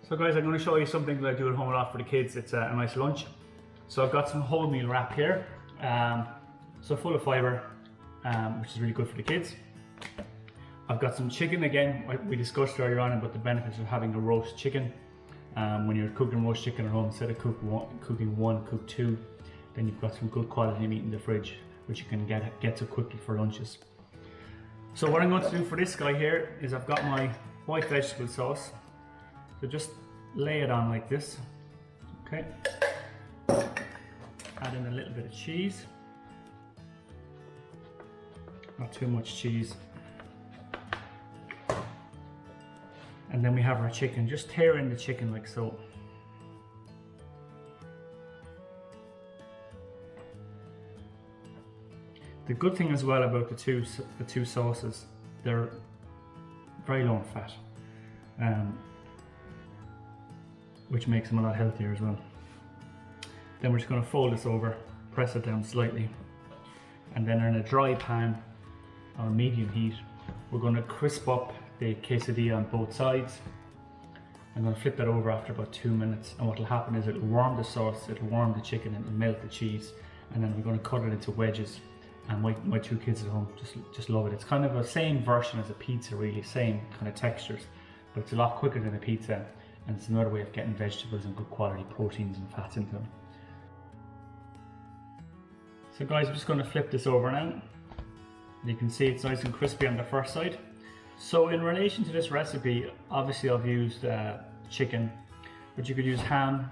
So guys, I'm going to show you something that I do at home a lot for the kids. It's a nice lunch. So I've got some wholemeal wrap here, so full of fibre, which is really good for the kids. I've got some chicken again. We discussed earlier on about the benefits of having a roast chicken. When you're cooking roast chicken at home, instead of cooking one, cook two, then you've got some good quality meat in the fridge, which you can get to quickly for lunches. So what I'm going to do for this guy here is I've got my white vegetable sauce. So just lay it on like this, okay? Add in a little bit of cheese. Not too much cheese. And then we have our chicken. Just tear in the chicken like so. The good thing as well about the two sauces, they're very low in fat. Which makes them a lot healthier as well. Then we're just going to fold this over, press it down slightly, and then in a dry pan on medium heat, we're going to crisp up the quesadilla on both sides. I'm going to flip that over after about 2 minutes, and what will happen is it'll warm the sauce, it'll warm the chicken, and it'll melt the cheese, and then we're going to cut it into wedges. And my two kids at home just love it. It's kind of the same version as a pizza, really, same kind of textures, but it's a lot quicker than a pizza. And it's another way of getting vegetables and good quality proteins and fats into them. So guys, I'm just going to flip this over now. You can see it's nice and crispy on the first side. So in relation to this recipe, obviously I've used chicken, but you could use ham,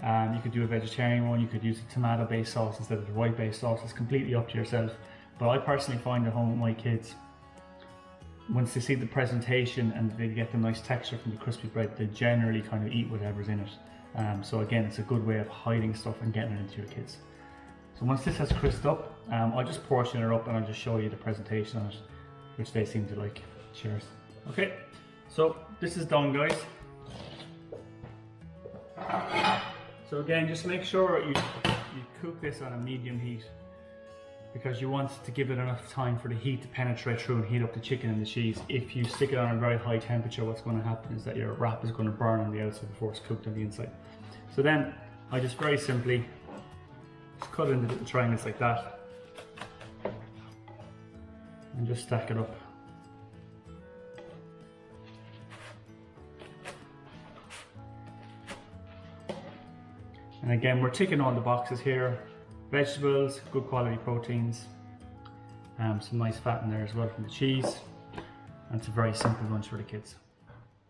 you could do a vegetarian one, you could use a tomato-based sauce instead of the white-based sauce. It's completely up to yourself. But I personally find at home with my kids, once they see the presentation and they get the nice texture from the crispy bread, they generally kind of eat whatever's in it. So again, it's a good way of hiding stuff and getting it into your kids. So once this has crisped up, I'll just portion it up and I'll just show you the presentation on it, which they seem to like. Cheers. Okay, so this is done, guys. So again, just make sure you cook this on a medium heat, because you want to give it enough time for the heat to penetrate through and heat up the chicken and the cheese. If you stick it on a very high temperature, what's going to happen is that your wrap is going to burn on the outside before it's cooked on the inside. So then I just very simply just cut it into little triangles like that and just stack it up. And again, we're ticking all the boxes here. Vegetables, good quality proteins, some nice fat in there as well from the cheese, and it's a very simple lunch for the kids.